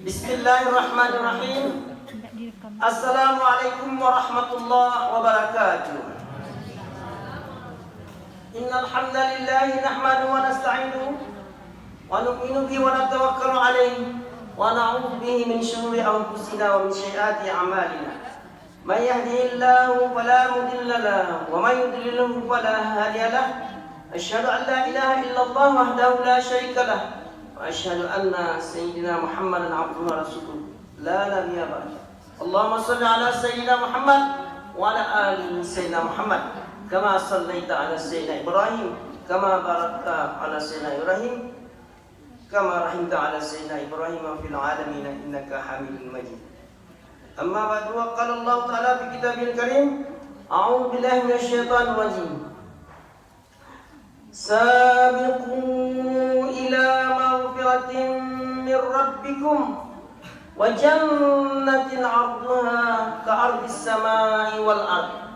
Bismillahirrahmanirrahim. Assalamualaikum warahmatullahi wabarakatuh. Innal hamdalillah nahmaduhu wa nasta'inuhu wa nu'minu bihi wa natawakkalu 'alaihi wa na'udzu bihi min shururi anfusina wa min sayyiati a'malina. May yahdihillahu fala mudilla lahu wa may yudlilhu fala hadiya lahu. Asyhadu an la ilaha illallah wahdahu la syarika lahu wa asyhadu anna sayyidina Muhammadan 'abduhu wa rasuluhu la nabiyya ba'dahu. Allahumma shalli ala sayyidina Muhammad wa ala ali sayyidina Muhammad kama shallaita ala sayyidina Ibrahim kama barakta ala sayyidina Ibrahim kama rahimta ala sayyidina Ibrahim fil alamin innaka Hamidum Majid. Amma ba'du, qala Allah ta'ala fi kitabil karim, a'udzu billahi minasyaitonir rajim. Sabiqu ila maghfiratin min rabbikum wa jannatin 'arduha ka'ardis samai wal ardh.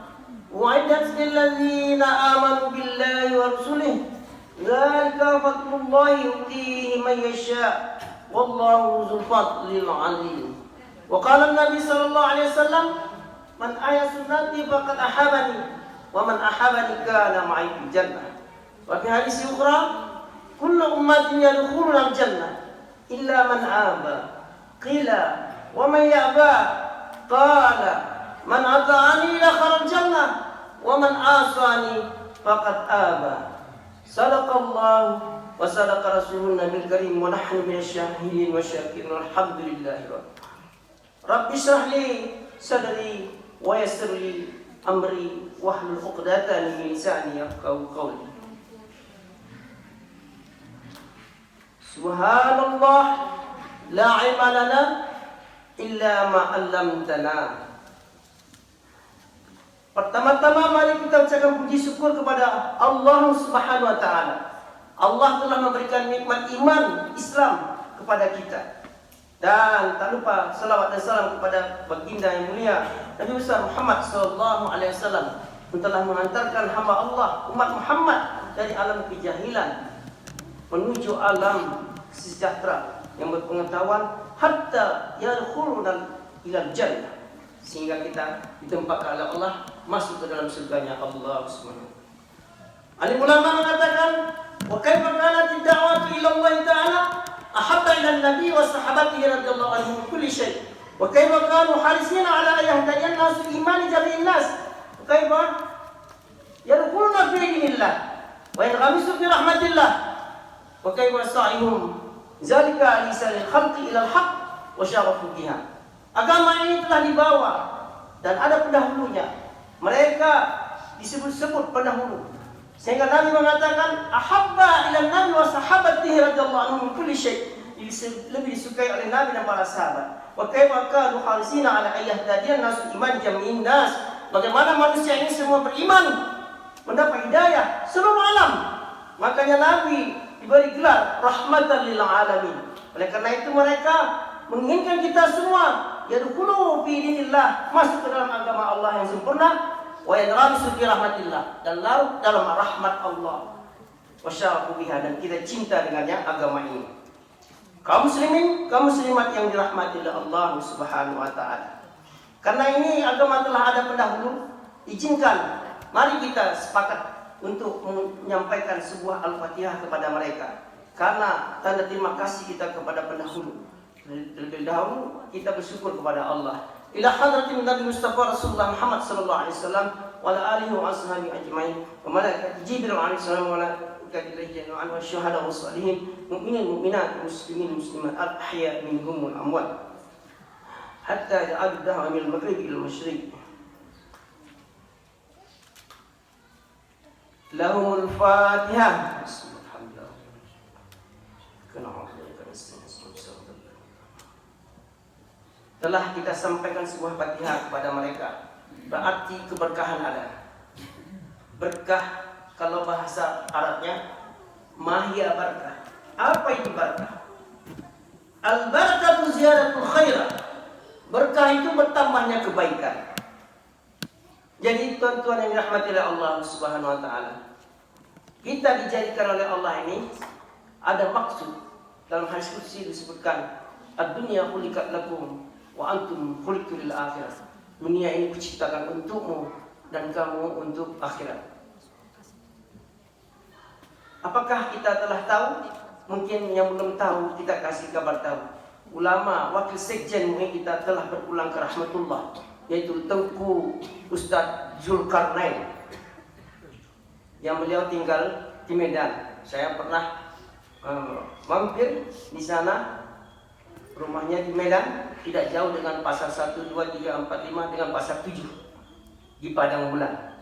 U'iddat lil ladzina amanu billahi wa rasulihi. Dzalika fadlullahi yu'tihi man yasha' wallahu dzul fadlil 'azim. Wa qala an-nabi sallallahu alaihi wasallam, man ahya sunnati faqad ahabani wa man ahabani kana ma'i fil jannah. Wa fi hadits ukhra, kullu ummatin yadkhuluna al-jannah illa man aba. Qila wa man ya'ba? Qala man ata'ani dakhala al-jannah wa man asani faqad aba. Sadaqallahu wa sadaqa rasulun nabiyil karim wa nahnu minasyahidin wa syakirin walhamdulillahi Rabbi shrah li sadri wa yassir li amri wahlul 'uqdatan min lisani yafqahu qawli. Subhanallah la 'ilma lana illa ma 'allamtana. Pertama-tama mari kita ucapkan puji syukur kepada Allah Subhanahu wa taala. Allah telah memberikan nikmat iman Islam kepada kita. Dan tak lupa salawat dan salam kepada baginda yang mulia Nabi besar Muhammad sallallahu alaihi wasallam yang telah mengantarkan hamba Allah umat Muhammad dari alam kejahilan menuju alam sejahtera yang berpengetahuan hatta yadkhuluna ilal jannah, sehingga kita ditempatkan oleh Allah masuk ke dalam surganya Allah Subhanahu. Alim ulama mengatakan, wa kaifa kanat ad-da'watu ila Allah Ta'ala ahabba ila an-nabi wa sahabatihi radhiyallahu anhum kulli syai'. Wa kaifa kanu harisina ala an yahtadiyan nas iman jami'in nas. Wa kaifa yadkhuluna fi dinillah wa yanghamisu fi rahmatillah. Wa kaifa sa'ihum zalika lisanil khalqi ila al-haq wa syarafu biha. Agama ini telah dibawa dan ada pendahulunya. Mereka disebut-sebut pendahulu. Sehingga Nabi mengatakan ahabba ila Nabi wa sahabatihi radhiyallahu anhum kulli syai'. Lebih disukai oleh Nabi dan para sahabat. Wa kaifa kanu harisina ala ayyahdadiyan nas iman jami'in nas. Bagaimana manusia ini semua beriman, mendapat hidayah seluruh alam. Makanya Nabi diberi gelar rahmatan lil alamin. Oleh karena itu mereka menginginkan kita semua yadkhulu fi dinillah, masuk ke dalam agama Allah yang sempurna, wa yanghamisu fi rahmatillah, dan larut dalam rahmat Allah, wa syarafu biha, dan kita cinta dengannya agama ini. Kaum muslimin, kaum muslimat yang dirahmati oleh Allah Subhanahu wa taala. Karena ini agama telah ada pendahulu, izinkan mari kita sepakat untuk menyampaikan sebuah Al-Fatihah kepada mereka. Karena tanda terima kasih kita kepada pendahulu. Terlebih dahulu kita bersyukur kepada Allah. Ila hadratin Nabi Mustafa Rasulullah Muhammad sallallahu alaihi wasallam wa ala alihi wa ashabihi ajmain wa malaikat Jibril alaihi salam wa malaikat ilahi wa syuhada wa salihin mu'minin mu'minat muslimin muslimat al-ahya minhum wal amwat hatta ja'al da'wa min al-maghrib ila al-masyriq lahumul fatihah. Bismillahirrahmanirrahim. Telah kita sampaikan sebuah Fatihah kepada mereka, berarti keberkahan ada. Berkah kalau bahasa Arabnya mahia barakah. Apa itu barakah? Al-barakatu ziyadatul khairah. Berkah itu bertambahnya kebaikan. Jadi tuan-tuan yang dirahmati oleh Allah Subhanahu wa taala, kita dijadikan oleh Allah ini ada maksud. Dalam hadis qudsi disebutkan, "Ad-dunya khuliqat lakum wa antum khuliqtu lil akhirah." Dunia ini kuciptakan untukmu dan kamu untuk akhirat. Apakah kita telah tahu? Mungkin yang belum tahu kita kasih kabar tahu. Ulama wakil sekjen MUI kita telah berulang ke rahmatullah, yaitu Tengku Ustadz Zulkarnain, yang beliau tinggal di Medan. Saya pernah mampir di sana. Rumahnya di Medan, tidak jauh dengan pasar 1, 2, 3, 4, 5 dengan pasar 7 di Padang Bulan.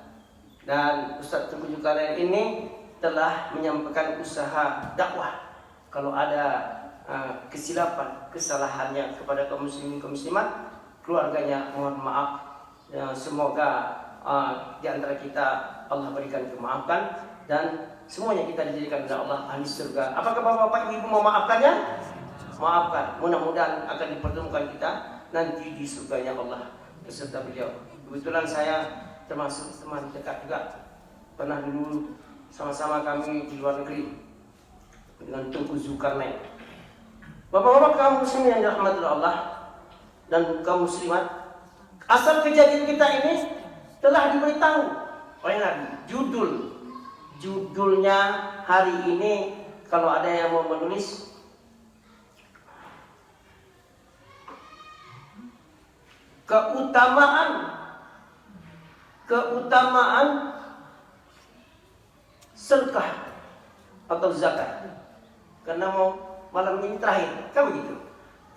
Dan Ustadz Tengku Zulkarnain ini telah menyampaikan usaha dakwah. Kalau ada kesilapan, kesalahannya kepada kaum muslimin, kaum muslimat, keluarganya mohon maaf. Semoga di antara kita Allah berikan kemaafan dan semuanya kita dijadikan oleh Allah ahli surga. Apakah bapak-bapak ibu mau maafkannya? Maafkan. Mudah-mudahan akan dipertemukan kita nanti di surganya Allah beserta beliau. Kebetulan saya termasuk teman dekat juga. Pernah dulu sama-sama kami di luar negeri dengan Tengku Zulkarnain. Bapak-bapak kaum muslimin yang dirahmati Allah dan kaum muslimat, asal kejadian kita ini telah diberitahu oleh Nabi. Judulnya hari ini, kalau ada yang mau menulis, keutamaan sedekah atau zakat. Karena mau malam ini terakhir, kan begitu.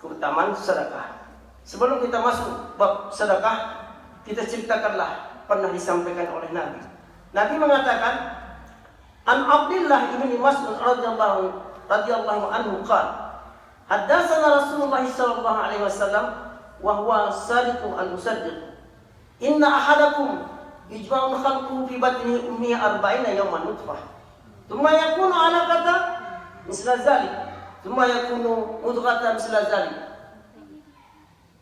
Keutamaan sedekah. Sebelum kita masuk bab sedekah, kita ceritakanlah pernah disampaikan oleh Nabi. Nabi mengatakan, An Abdullah ibn Mas'ud radhiyallahu anhu qala, haddatsana Rasulullah sallallahu alaihi wasallam wa huwa sadiqul al-musaddiq. Inna ahadakum yujma'u khalquhu fi batni ummihi 40 yawman nutfah. Thumma yakunu 'alaqatan misla dzalik. Thumma yakunu mudghatan misla dzalik.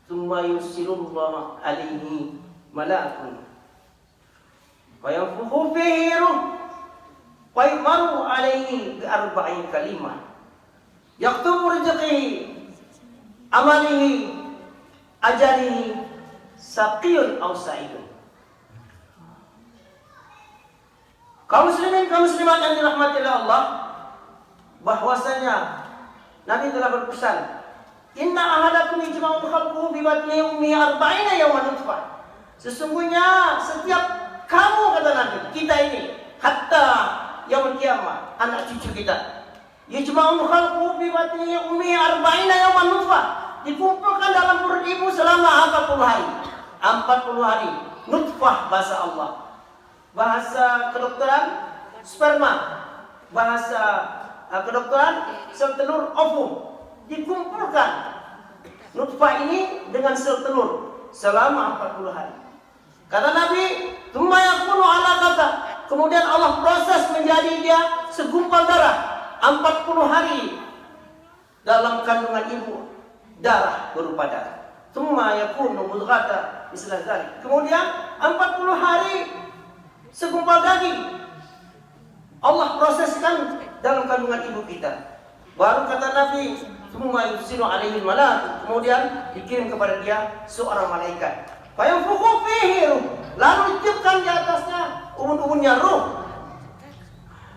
Thumma yursilullahu 'alaihi malakun. Wa yanfukhu fihi ruh. Wa yu'maru 'alaihi bi 40 kalimah. Yaktubu rizqihi, amalihi, ajalihi, saqiyun aw sa'idun. Kaum muslimin, kaum muslimat yang dirahmati oleh Allah, bahwasanya Nabi telah berpesan, inna ahadakum yajma'u khalquhu fi batni ummihi 40 yawman nutfah. Sesungguhnya setiap kamu, kata Nabi, kita ini hatta yaumul kiamah, anak cucu kita, yajma'u khalquhu fi batni ummihi 40 yawman nutfah, dikumpulkan dalam perut ibu selama 40 hari. 40 hari. Nutfah bahasa Allah. Bahasa kedokteran sperma. Bahasa kedokteran sel telur ovum. Dikumpulkan nutfah ini dengan sel telur selama 40 hari. Kata Nabi, "Tsumma yakunu 'alaqatan." Kemudian Allah proses menjadi dia segumpal darah 40 hari dalam kandungan ibu. Darah berupa darah. Tsumma yakunu mudghatan misla dzalik. Kemudian 40 hari segumpal daging Allah proseskan dalam kandungan ibu kita. Baru kata Nabi, tsumma yursilu 'alaihi malak. Kemudian dikirim kepada dia seorang malaikat. Fa yanfukhu fihi ruh. Lalu ditiupkan di atasnya ubun-ubunnya ruh.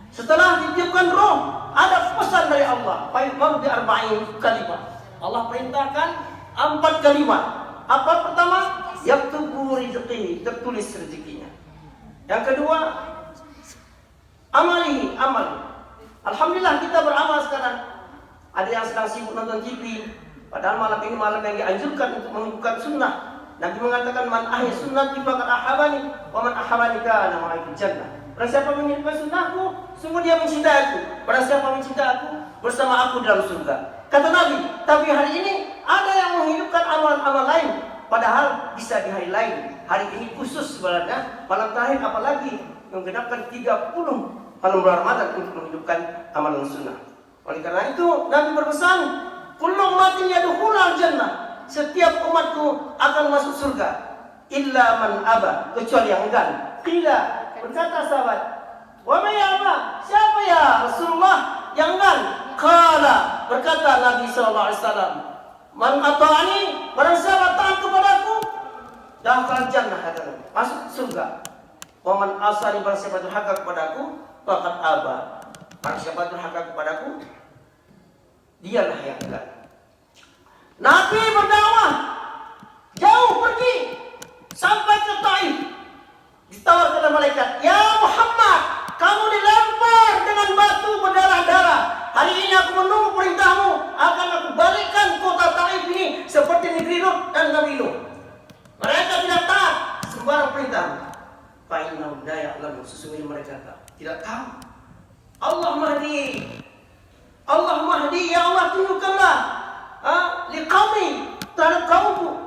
Setelah ditiupkan ruh, ada pesan dari Allah. Fa yu'maru bi 40 kalimat. Allah perintahkan 4 kalimat. Apa pertama? Yaktubu rizqihi, tertulis rezekinya. Yang kedua, amalihi, amal. Alhamdulillah kita beramal sekarang. Ada yang sedang sibuk nonton TV, padahal malam ini malam yang dianjurkan untuk menghidupkan sunnah. Nabi mengatakan, man ahya sunnati faqad ahabani, wa man ahabani kana ma'i fil jannah. Barang siapa menghidupkan sunnahku, sungguh dia mencintai aku. Barang siapa mencintai aku, bersama aku dalam surga. Kata Nabi, tapi hari ini ada yang menghidupkan amalan-amalan lain, padahal bisa di hari lain. Hari ini khusus sebenarnya, malam terakhir apalagi menggenapkan 30 malam bulan Ramadan untuk menghidupkan amalan sunnah. Oleh karena itu Nabi berpesan, kullu ummatin yadkhulul jannah. Setiap umatku akan masuk surga, illa man aba, kecuali yang enggan. Qila, berkata sahabat, wa may aba? Siapa ya Rasulullah yang enggan? Qala, berkata Nabi sallallahu alaihi wasallam, "Man ata'ani, barang siapa taat kepadaku, dakhala jannah," katanya, masuk surga. "Wa man asani, barang siapa durhaka kepadaku, faqad aba." Barang siapa durhaka kepadaku, dialah yang enggak. Nabi berdakwah jauh pergi sampai ke Taif. Ditawarkan oleh malaikat, "Ya Muhammad, kamu dilempar dengan batu berdarah-darah. Hari ini aku menunggu perintahmu, akan aku balikkan kota Taif ini seperti negeri Lut dan Nabi Lut." Mereka tidak taat sembarang perintahmu. Fa innahum la ya'lamun, sesungguhnya mereka tidak tahu. Allah mahdi, Allah mahdi, ya Allah tunjukkanlah liqaumi, terhadap kaumku.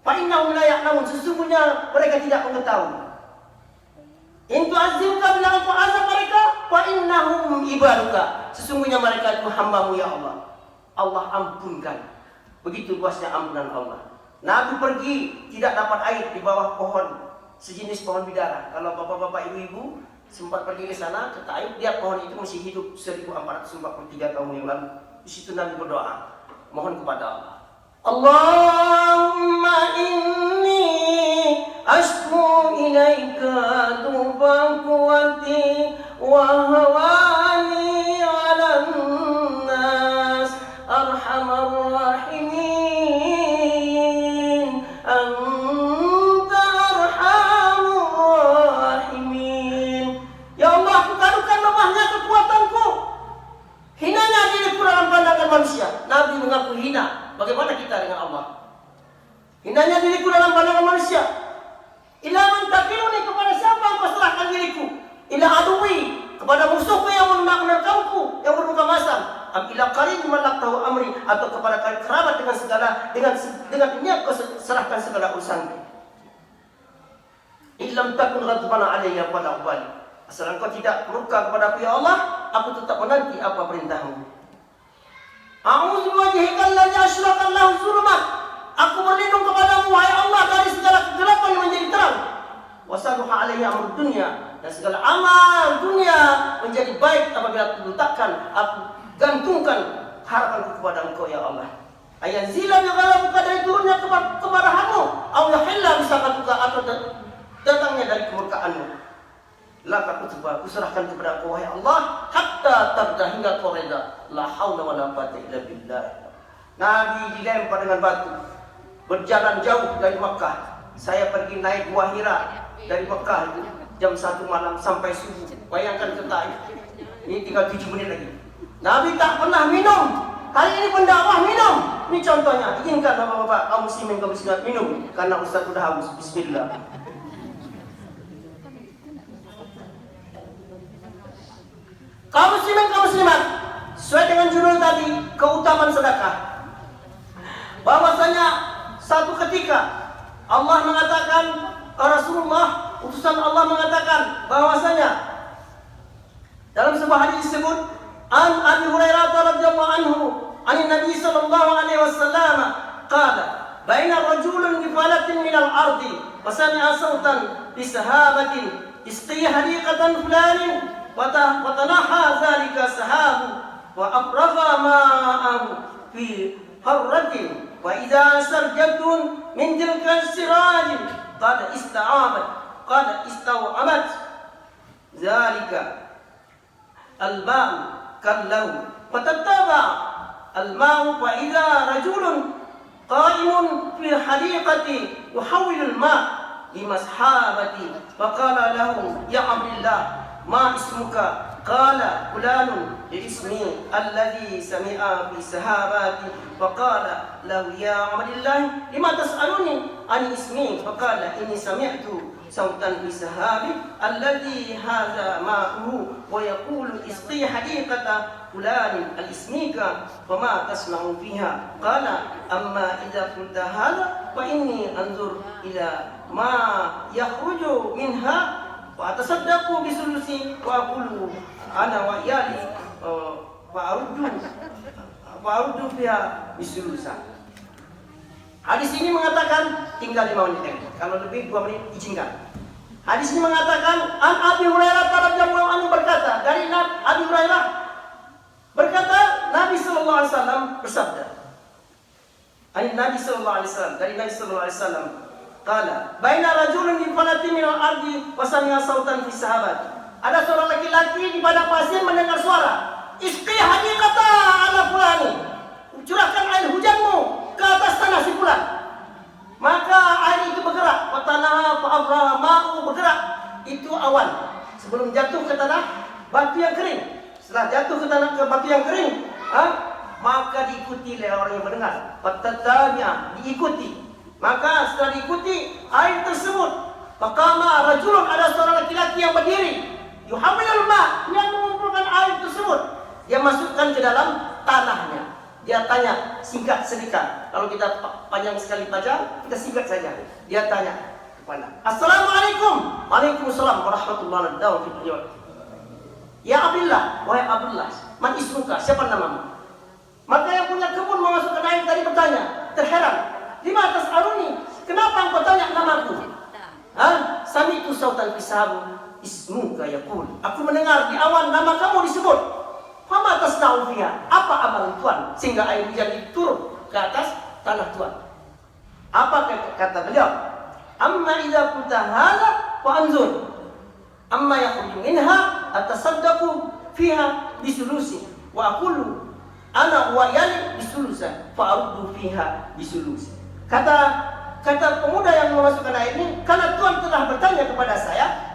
Fa innahum la ya'lamun, sesungguhnya mereka tidak mengetahui. In tu'azzibka, bila engkau azab mereka, fa innahum ibaduka, sesungguhnya mereka itu hambamu ya Allah. Allah ampunkan. Begitu luasnya ampunan Allah. Nabi pergi tidak dapat air di bawah pohon sejenis pohon bidara. Kalau bapak-bapak ibu-ibu sempat pergi ke sana ke Taif, lihat pohon itu masih hidup 1443 tahun yang lalu. Di situ Nabi berdoa, mohon kepada Allah, Allahumma inni ashku ilaika tufa quwwati wa hawani 'alan nas arhamar rahimin anta arhamur rahimin. Ya Allah, bukankah lemahnya kekuatanku, hinanya diriku dalam pandangan manusia. Nabi mengaku hina. Bagaimana kita dengan Allah? Hinanya diriku dalam pandangan manusia. Ila man takiluni, kepada siapa engkau serahkan diriku? Ila aduwi, kepada musuhku yang menerkamku, yang bermuka masam. Am ila qarin malaktahu amri, atau kepada kerabat dengan ini kau serahkan segala urusanku. Illam takun ghadbana alayya fala ubali, asal engkau tidak murka kepadaku ya Allah, aku tetap menanti apa perintahmu. A'udzu biwajhika allazi asyraka lahu zulumat, aku berlindung kepadamu wahai Allah dari segala kegelapan yang menjadi terang. Wasaluha alayya amrud dunya, dan segala amal dunia menjadi baik apabila aku letakkan, aku gantungkan harapanku kepada engkau ya Allah. Ayanzila bi ghadabuka, dari turunnya kemarahanmu, aw yahilla bi sakatuka, atau datangnya dari kemurkaanmu. Laka kutubah, kuserahkan kepada engkau wahai Allah, hatta tabda, hingga kau reda. La haula wala quwwata illa billah. Nabi dilempar dengan batu, berjalan jauh dari Mekah. Saya pergi naik Gua Hira dari Mekah itu jam 1 malam sampai subuh. Bayangkan ke Taif, ini tinggal 7 menit lagi. Nabi tak pernah minum. Kali ini pendakwah minum. Ini contohnya. Izinkan bapak-bapak kaum muslimin kaum muslimat minum, karena ustaz sudah haus. Bismillah. Kaum muslimin kaum muslimat, sesuai dengan judul tadi, keutamaan sedekah. Bahwasanya satu ketika Allah mengatakan, Rasulullah utusan Allah mengatakan bahwasanya dalam sebuah hadis disebut, an Abi Hurairah radhiyallahu anhu an Nabi sallallahu alaihi wasallam qala, baina rajulun bi falatin min al-ardi wa sami'a sautan bi sahabatin isqi hadiqatan fulanin وتنحى ذلك السحاب وأفرغ ماءه في حرة وإذا سرجة من تلك السراج قد استوعبت ذلك الماء كله فتتبع الماء وإذا رجل قائم في الحديقة يحول الماء لمسحابته فقال له يا عبد الله ما اسمك؟ قال فلان باسمي الذي سمع في سحاباتي. فقال له يا عبد الله لما تسألني عن اسمي؟ فقال إني سمعت صوتا في سحابي الذي هذا ماؤه ويقول اسقي حديقة فلان الاسميك فما تصنع فيها؟ قال أما إذا قلت هذا فإني أنظر إلى ما يخرج منها وأتصدق بثلثي وأقول أنا وإيالي فأرد فيها بثلثا. Hadis ini mengatakan tinggal 5 menit lagi. Kalau lebih 2 menit izinkan. Hadis ini mengatakan an Abi Hurairah radhiyallahu anhu berkata, dari Abi Hurairah berkata, Nabi sallallahu alaihi wasallam bersabda. Nabi sallallahu alaihi wasallam, dari Nabi sallallahu alaihi wasallam, qala, "Baina rajulun bi falatin min al-ardi wa sami'a sautan fi sahabati." Ada seorang laki-laki di padang pasir mendengar suara, "Isqi hadiqata ala fulani." Curahkan air hujanmu ke atas tanah si fulan. Maka air itu bergerak, wa tanaha fa abra ma'u bergerak. Itu awan. Sebelum jatuh ke tanah batu yang kering. Setelah jatuh ke tanah ke batu yang kering, maka diikuti oleh orang yang mendengar. Fatatanya diikuti. Maka setelah diikuti air tersebut, faqama rajulun, ada seorang laki-laki yang berdiri, yuhamilul ma, yang mengumpulkan air tersebut. Dia masukkan ke dalam tanahnya. Dia tanya singkat sedikit. Kalau kita panjang sekali baca, kita singkat saja. Dia tanya kepada, "Assalamualaikum." Waalaikumsalam warahmatullahi wabarakatuh. "Ya Abdullah, wahai Abdullah, man ismuka, siapa namamu?" Maka yang punya kebun memasukkan air tadi bertanya, terheran, "Lima tas'aluni, kenapa engkau tanya namaku?" "Sami'tu sautan fisahabu ismuka yaqul." Aku mendengar di awan nama kamu disebut. "Fama tasna'u fiha?" Apa amalan Tuhan sehingga air hujan itu turun ke atas tanah Tuhan? Apa kata beliau? "Amma idza qulta hadza wa anzur. Amma yakhruju minha atasaddaqu fiha bisulusi wa aqulu ana wa yali bisulusa fa aruddu fiha bisulusi." Kata pemuda yang memasukkan air ini, karena Tuhan telah bertanya kepada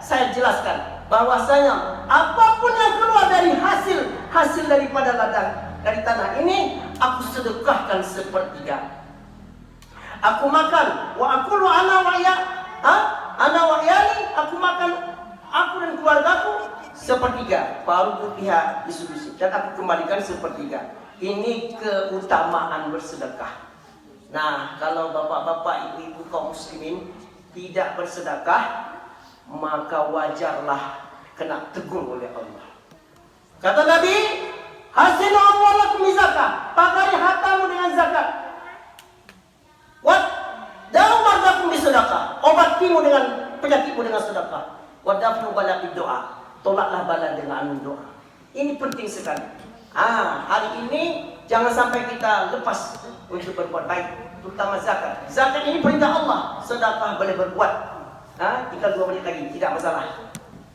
saya jelaskan bahwasanya apapun yang keluar dari hasil daripada ladang dari tanah ini, aku sedekahkan sepertiga. Aku makan, wa aqulu ana wa yali, aku makan, aku dan keluargaku sepertiga. Baru pihak disulusi, dan aku kembalikan sepertiga. Ini keutamaan bersedekah. Nah, kalau bapak-bapak, ibu-ibu kaum muslimin tidak bersedekah, maka wajarlah kena tegur oleh Allah. Kata Nabi, "Hasinu amwalakum bizakah." Pagari hartamu dengan zakat. Da'u mardakum bisedekah. Obatimu dengan penyakitmu dengan sedekah. Wadafu bala doa. Tolaklah bala dengan doa. Ini penting sekali. Hari ini jangan sampai kita lepas untuk berbuat baik, terutama zakat. Zakat ini perintah Allah. Sedekah boleh berbuat. Tinggal 2 menit lagi, tidak masalah.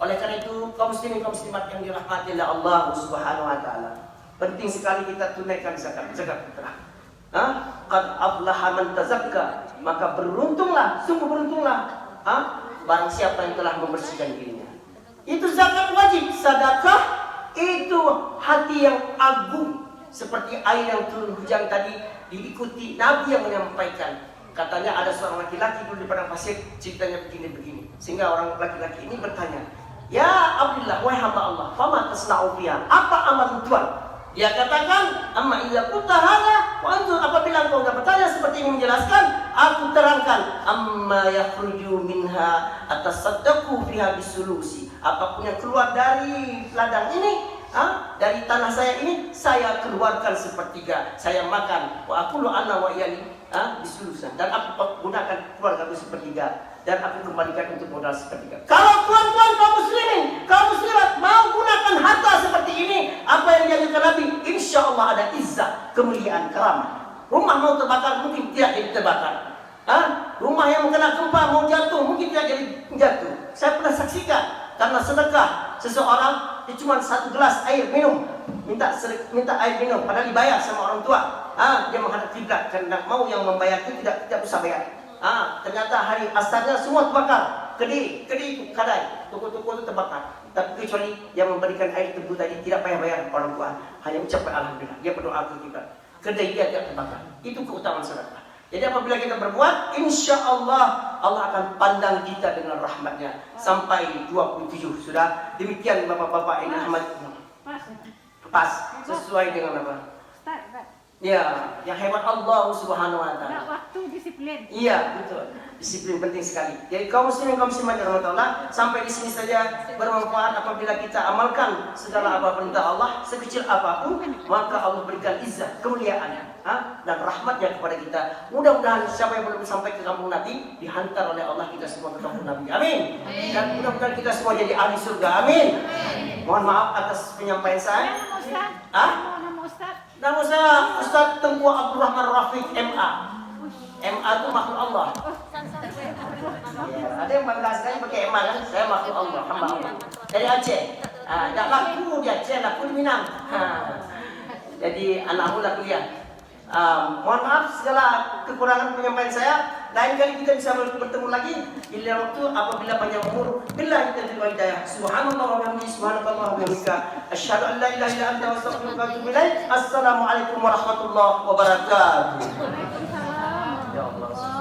Oleh karena itu, kaum muslimin kaum muslimat yang dirahmati oleh Allah Subhanahu wa taala, penting sekali kita tunaikan zakat fitrah. Qad aflaha man tazakka, maka beruntunglah, sungguh beruntunglah barang siapa yang telah membersihkan dirinya. Itu zakat wajib. Sedekah itu hati yang agung, seperti air yang turun hujan tadi diikuti Nabi yang menyampaikan. Katanya ada seorang laki-laki dulu di padang pasir, ceritanya begini. Sehingga orang laki-laki ini bertanya, "Ya Abdullah, wahai hamba Allah, fama tasna'u fiha?" Apa amalan Tuhan? Dia katakan, "Amma idza qulta hadza wa anzur." Apabila engkau sudah bertanya seperti ini menjelaskan, aku terangkan, "Amma yakhruju minha atasaddaqu fiha bisulusi." Apapun yang keluar dari ladang ini, dari tanah saya ini, saya keluarkan sepertiga, saya makan. Wa aqulu ana wa iyali disulusan, dan aku gunakan keluarga itu sepertiga, dan aku kembalikan untuk modal sepertiga. Kalau tuan-tuan kaum muslimin, kaum muslimat mau gunakan harta seperti ini, apa yang diajarkan Nabi, insya Allah ada izzah, kemuliaan, karamah. Rumah mau terbakar mungkin tidak jadi terbakar. Rumah yang kena gempa mau jatuh mungkin tidak jadi jatuh. Saya pernah saksikan, karena sedekah seseorang cuma 1 gelas air minum, minta air minum, padahal dibayar sama orang tua. Dia menghadap kiblat karena mau yang membayar itu tidak usah bayar. Ternyata hari asarnya semua terbakar. Kediri itu kadai, toko-toko itu terbakar. Tapi kecuali yang memberikan air tebu tadi tidak payah bayar orang tua, hanya ucapkan alhamdulillah. Dia berdoa ke kiblat, kedai dia tidak terbakar. Itu keutamaan sedekah. Jadi apabila kita berbuat, insya Allah Allah akan pandang kita dengan rahmatnya. Sampai 27 sudah. Demikian bapak-bapak ini rahmat. Pas sesuai dengan apa? Ya, yang hebat Allah Subhanahu wa taala. Waktu disiplin. Iya, betul. Disiplin penting sekali. Jadi kaum muslimin kaum muslimat rahmatullah, sampai di sini saja bermanfaat apabila kita amalkan segala apa perintah Allah sekecil apapun, maka Allah berikan izzah, kemuliaan, dan rahmatnya kepada kita. Mudah-mudahan siapa yang belum sampai ke kampung Nabi dihantar oleh Allah kita semua ke kampung Nabi. Amin. Dan mudah-mudahan kita semua jadi ahli surga. Amin. Mohon maaf atas penyampaian saya. Nama Ustaz. Nama saya Ustaz Tengku Abdul Rahman Rafiq MA. MA itu makhluk Allah. Ya, ada yang bangga sekali pakai MA kan? Saya makhluk Allah, hamba Allah. Dari Aceh. Tak laku di Aceh, laku di Minang. Jadi anak muda kuliah. Mohon maaf segala kekurangan penyampaian saya. Lain kali kita bisa bertemu lagi bila waktu apabila panjang umur. Billahi taufiq wal hidayah. Subhanallah wa bihamdihi subhanakallah wa bihamdika asyhadu an la ilaha illa anta astaghfiruka wa atubu ilaik. Assalamualaikum warahmatullahi wabarakatuh. Ya Allah.